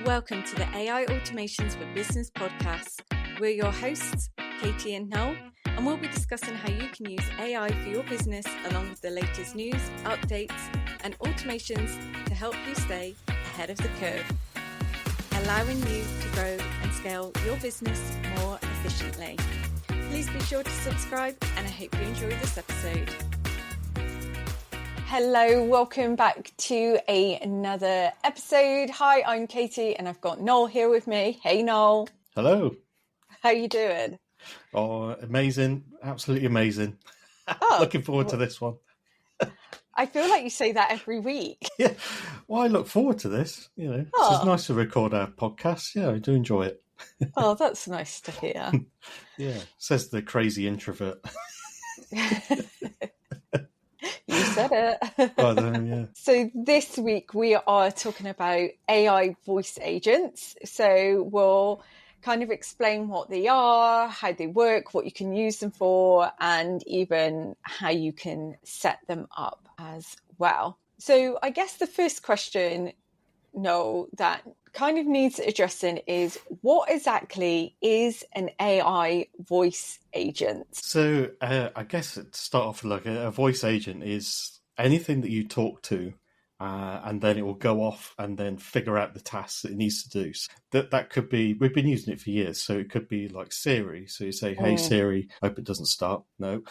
Welcome to the AI Automations for Business podcast. We're your hosts, Katie and Noel, and we'll be discussing how you can use AI for your business along with the latest news, updates, and automations to help you stay ahead of the curve, allowing you to grow and scale your business more efficiently. Please be sure to subscribe, and I hope you enjoy this episode. Hello, welcome back to another episode. Hi, I'm Katie and I've got Noel here with me. Hey, Noel. Hello. How you doing? Oh, amazing. Absolutely amazing. Looking forward to this one. I feel like you say that every week. Yeah. Well, I look forward to this. You know, It's nice to record our podcast. Yeah, I do enjoy it. Oh, that's nice to hear. Yeah, says the crazy introvert. You said it. Yeah. So this week we are talking about AI voice agents. So we'll kind of explain what they are, how they work, what you can use them for, and even how you can set them up as well. So I guess the first question, Noel, that kind of needs addressing is what exactly is an AI voice agent? So I guess to start off, like a voice agent is anything that you talk to and then it will go off and then figure out the tasks it needs to do. So that could be, we've been using it for years, so it could be like Siri. So you say, hey Siri, hope it doesn't start. No.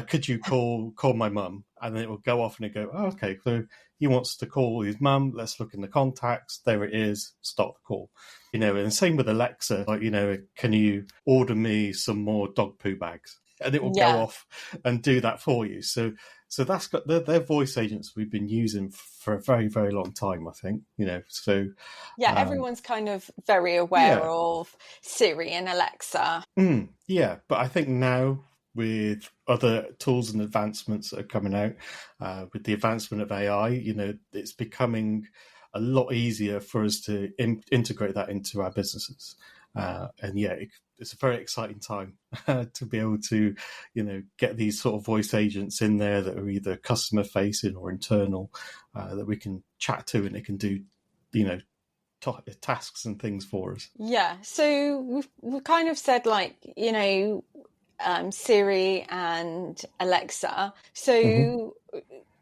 Could you call my mum? And then it will go off and it go, oh, okay, so he wants to call his mum. Let's look in the contacts. There it is. Start the call. You know, and same with Alexa, like, you know, can you order me some more dog poo bags? And it will go off and do that for you. So that's got their voice agents we've been using for a very, very long time, I think, you know, so. Yeah, everyone's kind of very aware of Siri and Alexa. Yeah, but I think now with other tools and advancements that are coming out, with the advancement of AI, you know, it's becoming a lot easier for us to integrate that into our businesses. And yeah, it's a very exciting time to be able to, you know, get these sort of voice agents in there that are either customer facing or internal, that we can chat to and it can do, you know, tasks and things for us. Yeah, so we've kind of said, like, you know, Siri and Alexa. So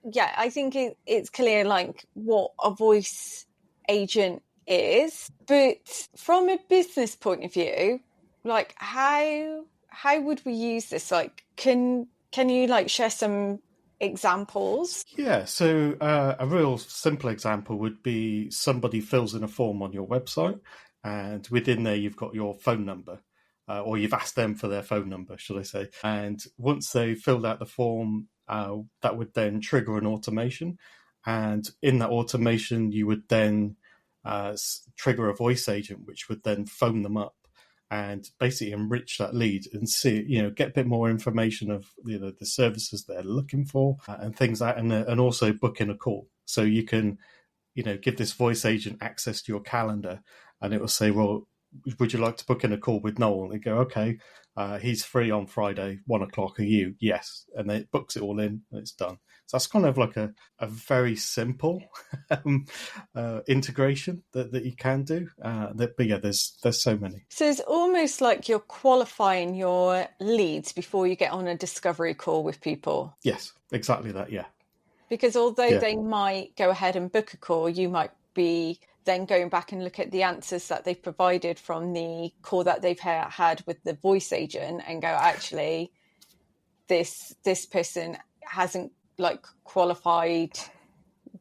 yeah, I think it's clear like what a voice agent is, but from a business point of view, like how would we use this? Like, can you like share some examples? Yeah, so a real simple example would be somebody fills in a form on your website, and within there you've got your phone number, or you've asked them for their phone number, should I say. And once they filled out the form, that would then trigger an automation. And in that automation, you would then trigger a voice agent, which would then phone them up and basically enrich that lead and see, you know, get a bit more information of, you know, the services they're looking for and things like that, and also book in a call. So you can, you know, give this voice agent access to your calendar and it will say, well, would you like to book in a call with Noel? And they go, okay, he's free on Friday, 1:00. Are you? Yes. And then it books it all in and it's done. So that's kind of like a very simple integration that you can do. But yeah, there's so many. So it's almost like you're qualifying your leads before you get on a discovery call with people. Yes, exactly that. Yeah. Because although they might go ahead and book a call, you might be then going back and look at the answers that they've provided from the call that they've had with the voice agent and go, actually, this person hasn't like qualified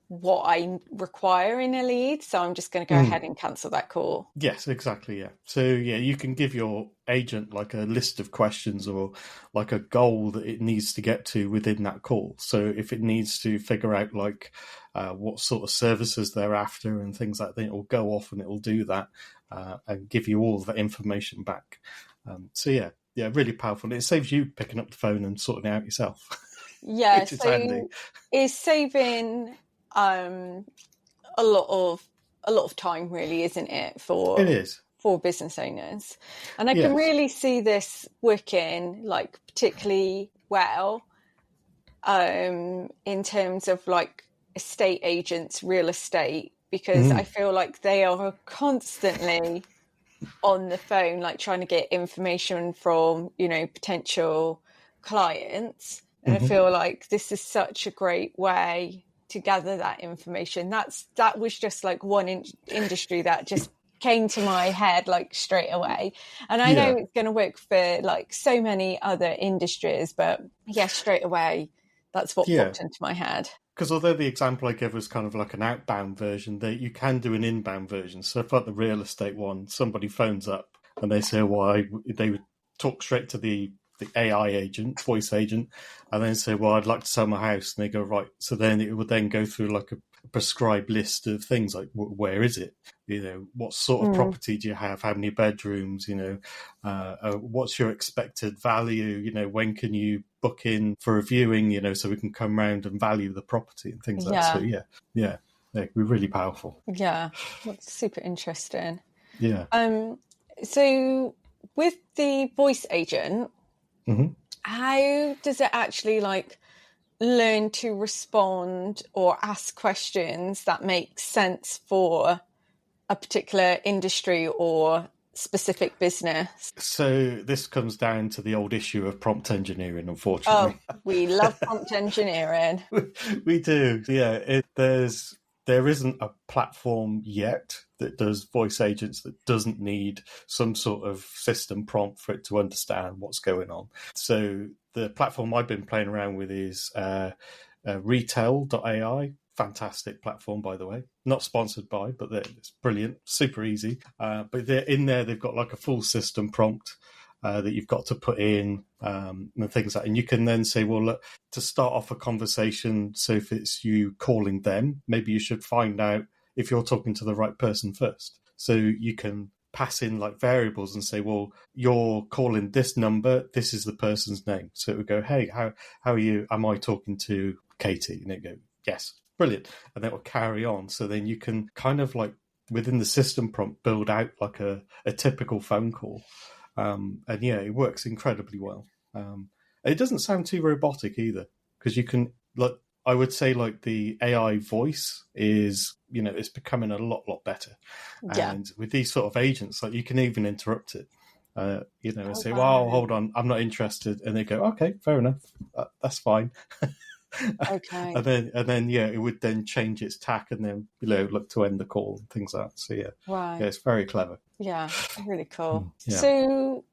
what I require in a lead, so I'm just going to go ahead and cancel that call. Yes, exactly. Yeah. So yeah, you can give your agent like a list of questions or like a goal that it needs to get to within that call. So if it needs to figure out like what sort of services they're after and things like that, it will go off and it will do that and give you all of that information back. So yeah, really powerful. It saves you picking up the phone and sorting it out yourself. Yeah, which is handy. It's saving a lot of time, really, isn't it? It is. For business owners. And I can really see this working like particularly well in terms of like estate agents, real estate because I feel like they are constantly on the phone, like trying to get information from, potential clients. And I feel like this is such a great way to gather that information. That was just like one industry that just came to my head like straight away. And I know it's going to work for like so many other industries, but straight away, that's what popped into my head. Because although the example I gave was kind of like an outbound version, you can do an inbound version. So if like the real estate one, somebody phones up and they say why, they would talk straight to the AI agent, voice agent, and then say, well, I'd like to sell my house. And they go, right. So then it would then go through like a prescribed list of things like, where is it? What sort of property do you have? How many bedrooms? What's your expected value? When can you book in for a viewing? So we can come round and value the property and things like that. So we're really powerful. Yeah, that's super interesting. Yeah. So with the voice agent, how does it actually like learn to respond or ask questions that make sense for a particular industry or specific business? So this comes down to the old issue of prompt engineering, unfortunately. Oh, we love prompt engineering. We do. Yeah, there isn't a platform yet that does voice agents that doesn't need some sort of system prompt for it to understand what's going on. So the platform I've been playing around with is retail.ai. Fantastic platform, by the way. Not sponsored by, but it's brilliant, super easy. But in there, they've got like a full system prompt that you've got to put in and things like that. And you can then say, well, look, to start off a conversation, so if it's you calling them, maybe you should find out if you're talking to the right person first. So you can pass in like variables and say, well, you're calling this number, this is the person's name. So it would go, hey, how are you? Am I talking to Katie? And it go, yes, brilliant. And that will carry on. So then you can kind of like within the system prompt build out like a typical phone call. And it works incredibly well. It doesn't sound too robotic either, because you can, like, I would say like the AI voice is, it's becoming a lot better. Yeah. And with these sort of agents, like you can even interrupt it, and say, well, hold on, I'm not interested. And they go, okay, fair enough. That's fine. Okay. and then it would then change its tack and then look to end the call and things like that. So right. It's very clever. Yeah, really cool. Yeah. So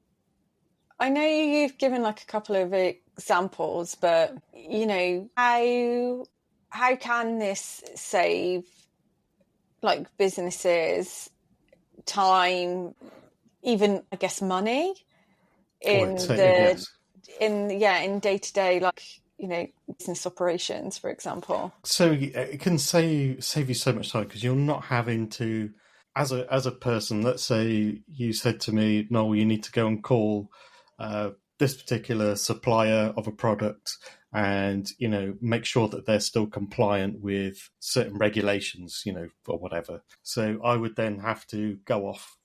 I know you've given like a couple of examples, but how can this save like businesses time, even I guess money in in day-to-day like business operations, for example? So it can save you so much time, because you're not having to, as a person, let's say you said to me, Noel, you need to go and call this particular supplier of a product and make sure that they're still compliant with certain regulations, or whatever. So I would then have to go off,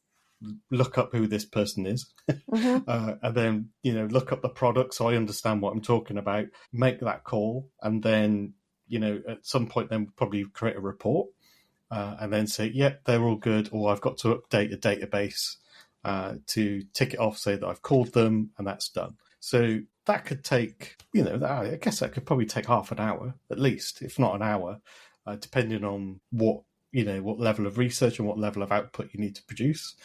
look up who this person is, and then look up the product so I understand what I'm talking about, make that call, and then at some point then probably create a report, and then say, they're all good, or I've got to update a database to tick it off, say that I've called them, and that's done. So that could take, I guess that could probably take half an hour at least, if not an hour, depending on what level of research and what level of output you need to produce.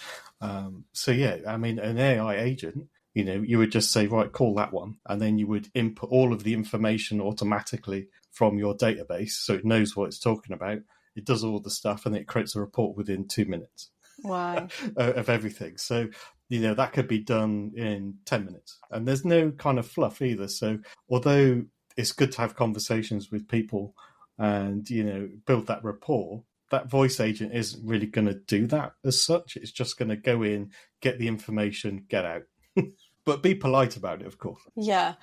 An AI agent, you would just say, right, call that one. And then you would input all of the information automatically from your database. So it knows what it's talking about. It does all the stuff and it creates a report within 2 minutes. Wow. Of everything. So, that could be done in 10 minutes. And there's no kind of fluff either. So although it's good to have conversations with people and, build that rapport, that voice agent isn't really going to do that as such. It's just going to go in, get the information, get out. But be polite about it, of course. Yeah.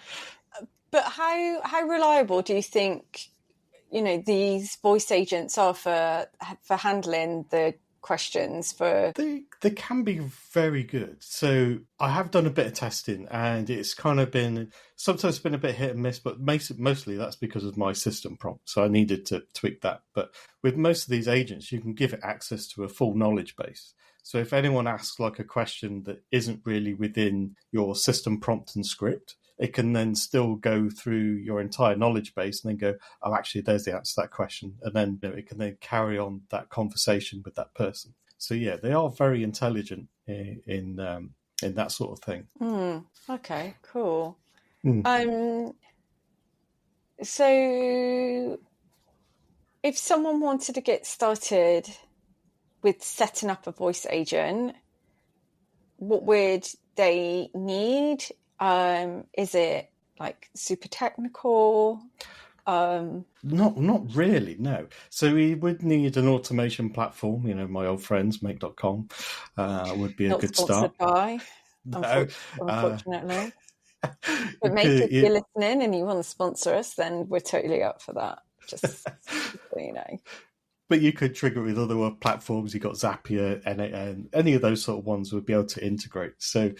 But how reliable do you think, these voice agents are for handling the questions for... They can be very good. So I have done a bit of testing, and it's kind of been sometimes been a bit hit and miss, but mostly that's because of my system prompt. So I needed to tweak that. But with most of these agents, you can give it access to a full knowledge base. So if anyone asks like a question that isn't really within your system prompt and script, it can then still go through your entire knowledge base and then go, oh, actually, there's the answer to that question. And then it can then carry on that conversation with that person. So, yeah, they are very intelligent in that sort of thing. Okay, cool. So if someone wanted to get started with setting up a voice agent, what would they need? Is it like super technical? Not really, no. So we would need an automation platform. My old friends, make.com, would be a good start. Not sponsored by, unfortunately. But Make, if you're listening and you want to sponsor us, then we're totally up for that. Just so you know. But you could trigger it with other platforms. You've got Zapier, and any of those sort of ones would be able to integrate. So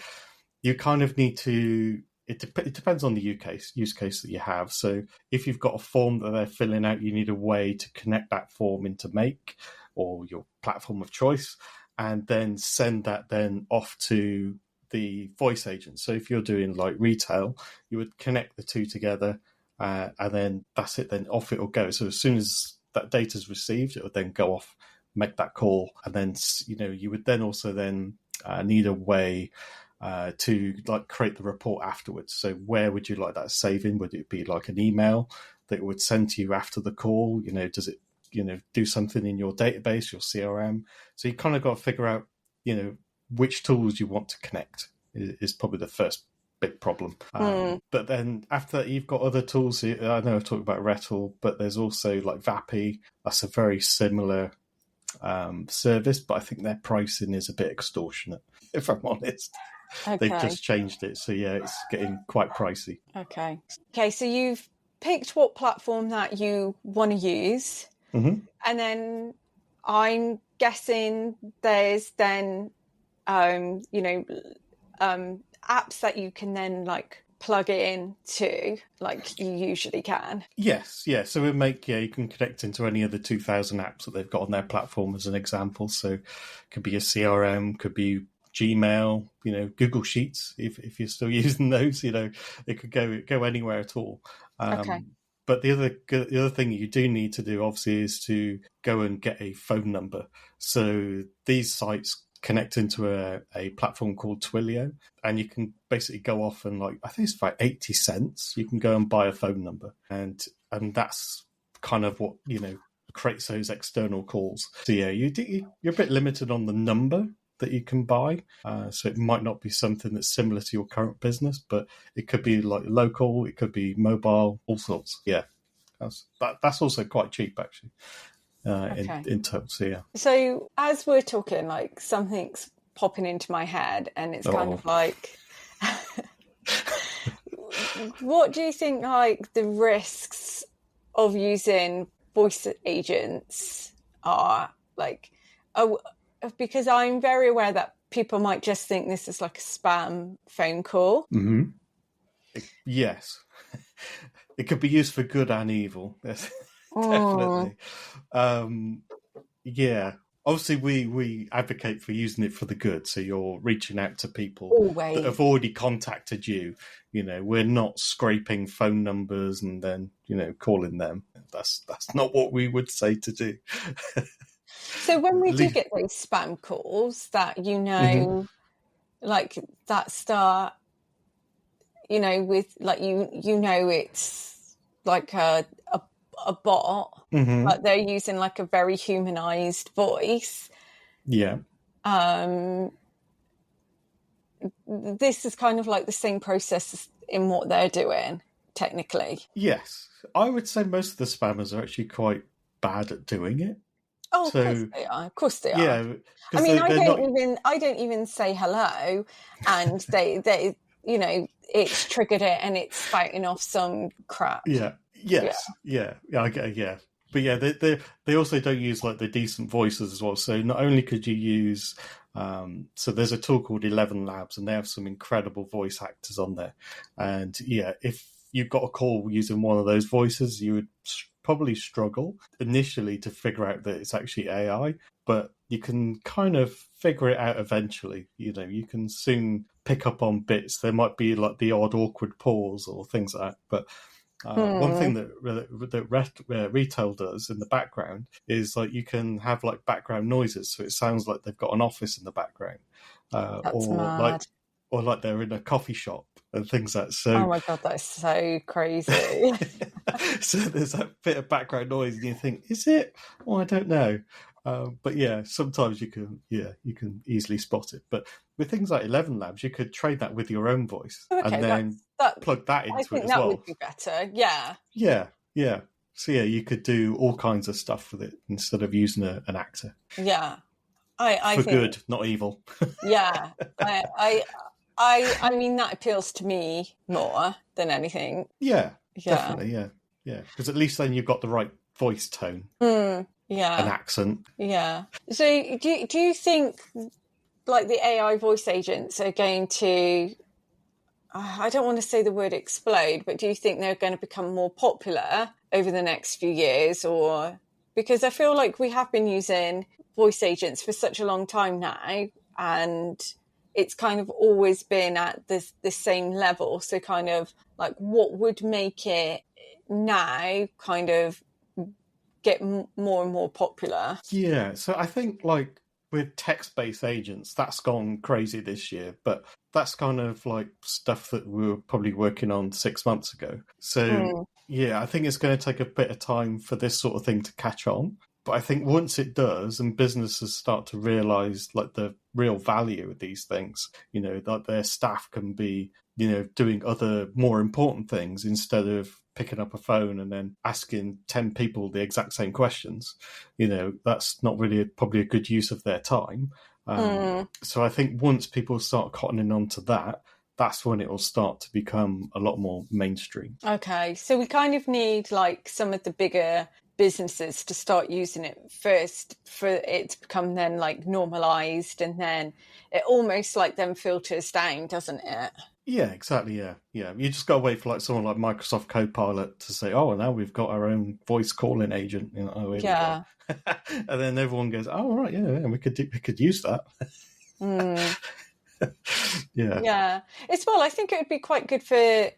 you kind of need to... It depends on the use case that you have. So if you've got a form that they're filling out, you need a way to connect that form into Make or your platform of choice, and then send that then off to the voice agent. So if you're doing like retail, you would connect the two together, and then that's it. Then off it will go. So as soon as that data is received, it would then go off, make that call, and then you would then also then need a way to like create the report afterwards. So where would you like that saving? Would it be like an email that it would send to you after the call? Does it do something in your database, your CRM? So you kind of got to figure out which tools you want to connect is probably the first big problem. But then after that, you've got other tools. I know I've talked about Rettle, but there's also like Vappy. That's a very similar service, but I think their pricing is a bit extortionate, if I'm honest. Okay. They've just changed it. So yeah, it's getting quite pricey. Okay, so you've picked what platform that you want to use. And then I'm guessing there's then apps that you can then like plug it in to, like you usually can. Yes, yeah. So with Make, you can connect into any of the 2,000 apps that they've got on their platform as an example. So it could be a CRM, could be Gmail, Google Sheets, if you're still using those, it could go anywhere at all. Okay. But the other thing you do need to do, obviously, is to go and get a phone number. So these sites connect into a platform called Twilio, and you can basically go off and I think it's about 80 cents. You can go and buy a phone number, and that's kind of what creates those external calls. So yeah, you're a bit limited on the number that you can buy. So it might not be something that's similar to your current business, but it could be like local, it could be mobile, all sorts. Yeah, that's also quite cheap actually. In terms, yeah. So as we're talking, like something's popping into my head, and it's kind of like, what do you think like the risks of using voice agents are? Like, because I'm very aware that people might just think this is like a spam phone call. Yes. It could be used for good and evil. Yes, definitely. Yeah. Obviously, we advocate for using it for the good. So you're reaching out to people that have already contacted you. We're not scraping phone numbers and then, calling them. That's not what we would say to do. So when we do get those spam calls that, like that start, with like, it's like a bot, but they're using like a very humanized voice. Yeah. This is kind of like the same process in what they're doing, technically. Yes. I would say most of the spammers are actually quite bad at doing it. Oh, of course they are. Of course they are. Yeah. I mean, I don't even say hello, and they it's triggered it and it's spouting off some crap. Yeah. Yes. Yeah. I get. Yeah. But yeah, they also don't use like the decent voices as well. So not only could you use, so there's a tool called 11 Labs, and they have some incredible voice actors on there. And yeah, if you got a call using one of those voices, you would probably struggle initially to figure out that it's actually AI, but you can kind of figure it out eventually. You know, you can soon pick up on bits. There might be like the odd awkward pause or things like that, but one thing that retail does in the background is like you can have like background noises, so it sounds like they've got an office in the background, That's mad. or like they're in a coffee shop and things like that. Oh So, my God, that is so crazy. so there's that bit of background noise, and you think, is it? Oh, I don't know. But yeah, sometimes you can easily spot it. But with things like 11 Labs, you could trade that with your own voice Okay, and then plug that I into it think as that well. would be better. Yeah. Yeah, yeah. So yeah, you could do all kinds of stuff with it instead of using an actor. Yeah. I For think, good, not evil. yeah. I mean, that appeals to me more than anything. Yeah, Yeah. definitely, yeah. Because at least then you've got the right voice tone and Yeah. accent. Yeah. So do you think like the AI voice agents are going to, I don't want to say the word explode, but do you think they're going to become more popular over the next few years? Or because I feel like we have been using voice agents for such a long time now, and it's kind of always been at the same level. So kind of like what would make it now kind of get more and more popular? Yeah, so I think like with text-based agents, that's gone crazy this year, but that's kind of like stuff that we were probably working on 6 months ago. So yeah, I think it's going to take a bit of time for this sort of thing to catch on. But I think once it does and businesses start to realize like the real value of these things, you know, that their staff can be, you know, doing other more important things instead of picking up a phone and then asking 10 people the exact same questions, you know, that's not really probably a good use of their time. So I think once people start cottoning on to that, that's when it will start to become a lot more mainstream. Okay, so we kind of need like some of the bigger businesses to start using it first for it to become then like normalized, and then it almost like then filters down, doesn't it? Yeah, exactly. Yeah. You just got to wait for like someone like Microsoft Copilot to say, "Oh, now we've got our own voice calling agent." You know, oh, here we go. And then everyone goes, "Oh, right, yeah, we could use that." Yeah. As well, I think it would be quite good for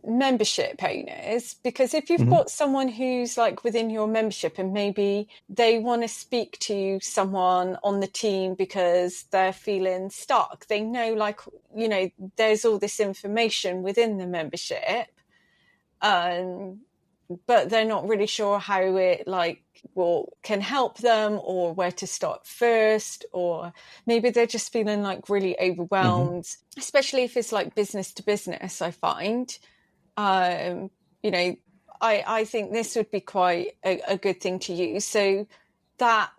membership owners, because if you've got someone who's like within your membership and maybe they want to speak to someone on the team because they're feeling stuck, they know, like, you know, there's all this information within the membership, but they're not really sure how it like can help them or where to start first, or maybe they're just feeling like really overwhelmed, especially if it's like business to business. I find, you know, I think this would be quite a good thing to use. So that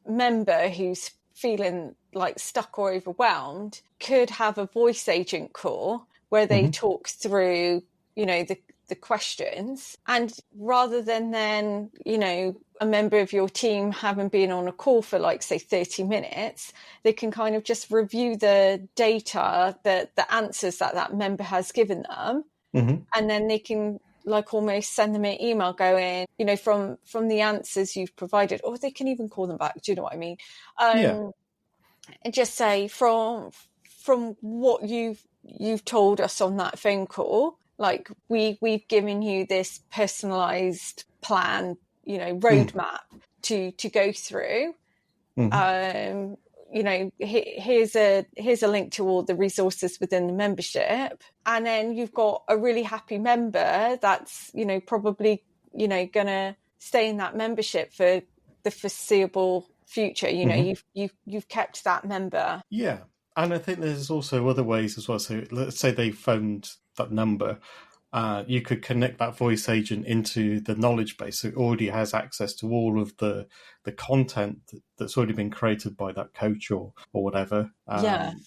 member who's feeling like stuck or overwhelmed could have a voice agent call where they talk through, you know, the questions, and rather than then, you know, a member of your team having been on a call for like say 30 minutes, they can kind of just review the data, the answers that member has given them, and then they can like almost send them an email going, you know, from the answers you've provided, or they can even call them back, do you know what I mean? And just say from what you've told us on that phone call, like we've given you this personalized plan, you know, roadmap to go through. You know, here's a link to all the resources within the membership, and then you've got a really happy member that's, you know, probably, you know, gonna stay in that membership for the foreseeable future. You know, you've kept that member. Yeah. And I think there's also other ways as well. So let's say they phoned that number. You could connect that voice agent into the knowledge base. So it already has access to all of the content that's already been created by that coach or whatever.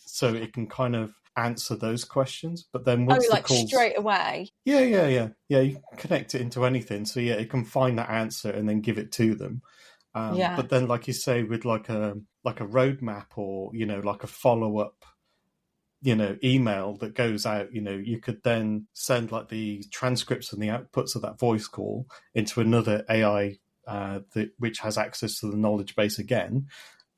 So it can kind of answer those questions. But then Oh, once the like calls, straight away. yeah, you can connect it into anything. So yeah, it can find that answer and then give it to them. Yeah. But then, like you say, with like a roadmap, or like a follow up, email that goes out, you could then send like the transcripts and the outputs of that voice call into another AI which has access to the knowledge base again,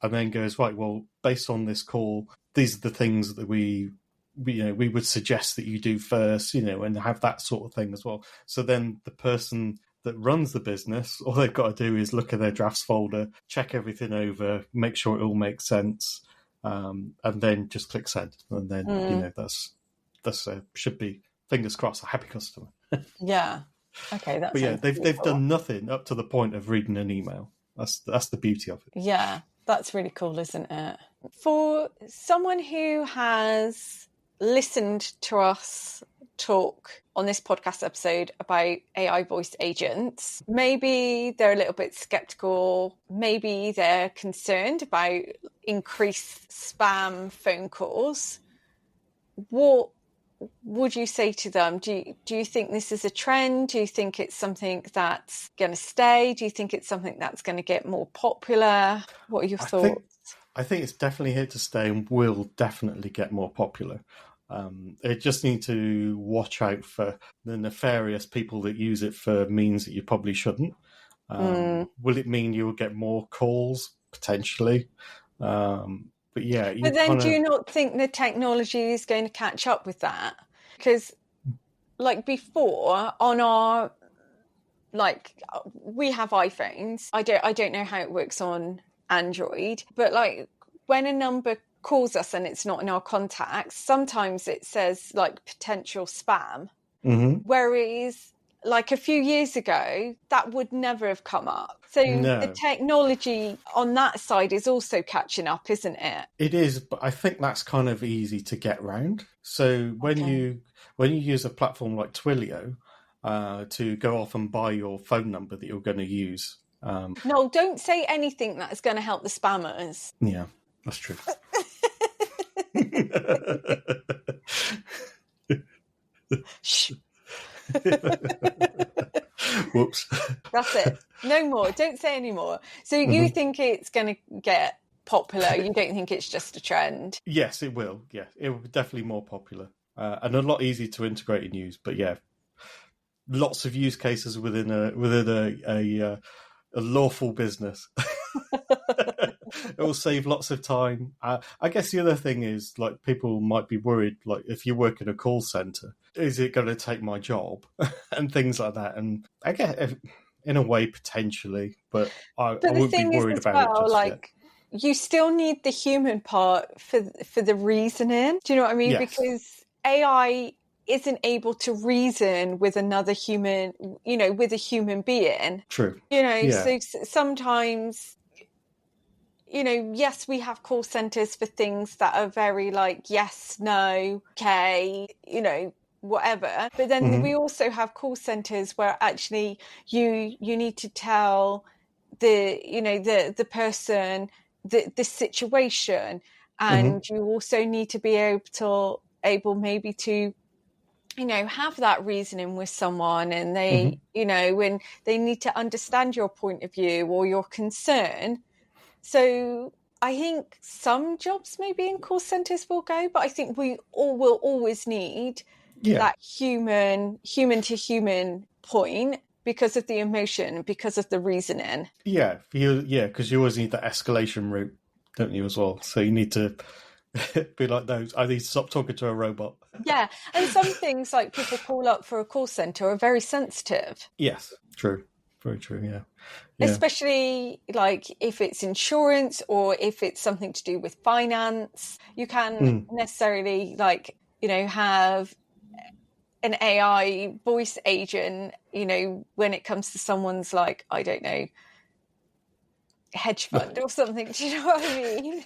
and then goes, right, well, based on this call, these are the things that we would suggest that you do first, and have that sort of thing as well. So then the person that runs the business, all they've got to do is look at their drafts folder, check everything over, make sure it all makes sense, and then just click send, and then that's should be, fingers crossed, a happy customer. Yeah. Okay, that But yeah, sounds they've cool. done nothing up to the point of reading an email. That's the beauty of it. Yeah, that's really cool, isn't it? For someone who has listened to us talk on this podcast episode about AI voice agents, maybe they're a little bit skeptical, maybe they're concerned about increased spam phone calls. What would you say to them? Do you think this is a trend? Do you think it's something that's going to stay? Do you think it's something that's going to get more popular? What are your thoughts? I think it's definitely here to stay and will definitely get more popular. They just need to watch out for the nefarious people that use it for means that you probably shouldn't. Will it mean you will get more calls? Potentially. But yeah, But then do you not think the technology is going to catch up with that? Because like before on our, like, we have iPhones. I don't know how it works on Android, but like when a number calls us and it's not in our contacts, sometimes it says like potential spam. Whereas like a few years ago, that would never have come up. So the technology on that side is also catching up, isn't it? It is, but I think that's kind of easy to get around. So when you use a platform like Twilio to go off and buy your phone number that you're going to use. No, don't say anything that is going to help the spammers. Yeah, that's true. Shh. Whoops. That's it. No more. Don't say any more. So you think it's going to get popular? You don't think it's just a trend? Yes, it will. Yeah, it will be definitely more popular and a lot easier to integrate and use. But yeah, lots of use cases within a lawful business. It will save lots of time. I guess the other thing is, like, people might be worried, like, if you work in a call center, is it going to take my job and things like that? And I guess in a way potentially, but I wouldn't be worried about it just yet. You still need the human part for the reasoning. Do you know what I mean? Yes. Because AI isn't able to reason with another human, with a human being. True. So sometimes, yes, we have call centers for things that are very like, yes, no, okay, whatever. But then we also have call centers where actually you need to tell the person the situation, and you also need to be able maybe to have that reasoning with someone, and they when they need to understand your point of view or your concern. So I think some jobs maybe in call centers will go, but I think we all will always need that human to human point, because of the emotion, because of the reasoning. Yeah, because you always need that escalation route, don't you, as well? So you need to be like those. I need to stop talking to a robot. Yeah, and some things, like people call up for a call centre, are very sensitive. Yes, true. Very true, yeah. Especially like if it's insurance or if it's something to do with finance. You can't necessarily have an AI voice agent, when it comes to someone's, like, I don't know, hedge fund or something. Do you know what I mean?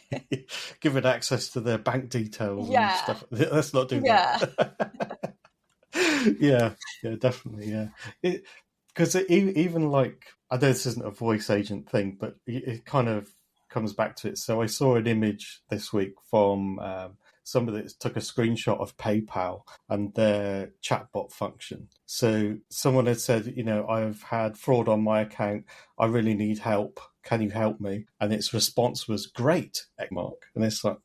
Give it access to their bank details and stuff. Let's not do that. Yeah, definitely, yeah. Because even like, I know this isn't a voice agent thing, but it kind of comes back to it. So I saw an image this week from somebody that took a screenshot of PayPal and their chatbot function. So someone had said, I've had fraud on my account. I really need help. Can you help me? And its response was, great, Mark. And it's like,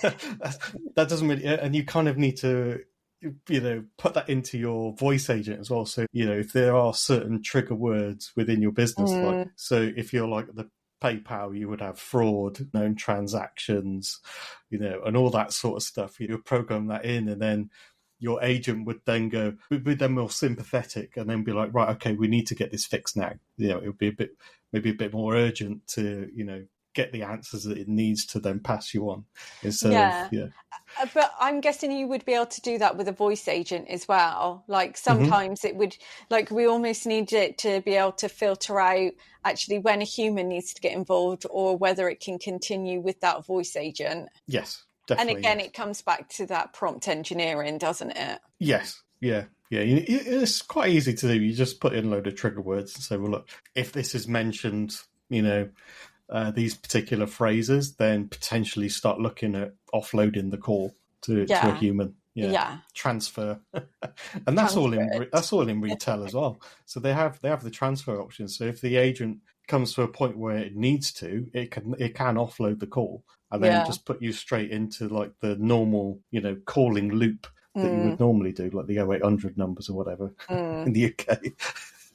that doesn't really, and you kind of need to, put that into your voice agent as well. So, if there are certain trigger words within your business, like, so if you're like the PayPal, you would have fraud, known transactions, and all that sort of stuff. You program that in, and then your agent would then go, would then more sympathetic, and then be like, right, okay, we need to get this fixed now. It would be maybe a bit more urgent to, get the answers that it needs to then pass you on. Instead of. But I'm guessing you would be able to do that with a voice agent as well. Like sometimes it would, like we almost need it to be able to filter out actually when a human needs to get involved or whether it can continue with that voice agent. Yes, definitely. And again, it comes back to that prompt engineering, doesn't it? Yes. Yeah. It's quite easy to do. You just put in a load of trigger words and say, well, look, if this is mentioned, these particular phrases, then potentially start looking at offloading the call to a human. Transfer, and that's all in retail as well. So they have the transfer option. So if the agent comes to a point where it needs to, it can offload the call and then just put you straight into like the normal, calling loop that you would normally do, like the 0800 numbers or whatever in the UK.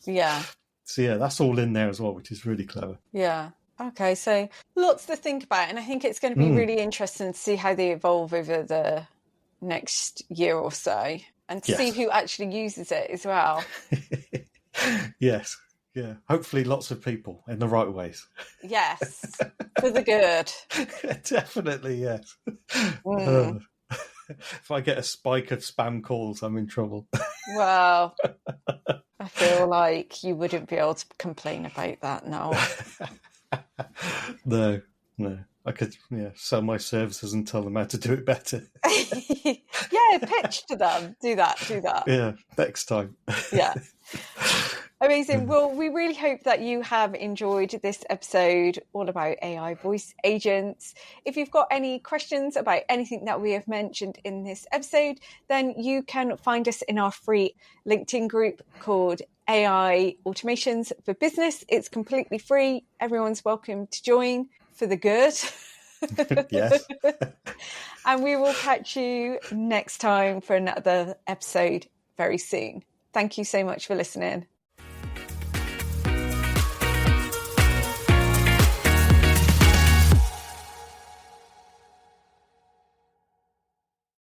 Yeah. So that's all in there as well, which is really clever. Yeah. Okay, so lots to think about, and I think it's going to be really interesting to see how they evolve over the next year or so, and see who actually uses it as well. Yes, yeah. Hopefully, lots of people in the right ways. Yes, for the good. Definitely, yes. If I get a spike of spam calls, I'm in trouble. Well, I feel like you wouldn't be able to complain about that now. No. I could sell my services and tell them how to do it better. Pitch to them. Do that. Yeah, next time. Yeah. Amazing. Well, we really hope that you have enjoyed this episode all about AI voice agents. If you've got any questions about anything that we have mentioned in this episode, then you can find us in our free LinkedIn group called AI Automations for Business. It's completely free. Everyone's welcome to join for the good. Yes. And we will catch you next time for another episode very soon. Thank you so much for listening.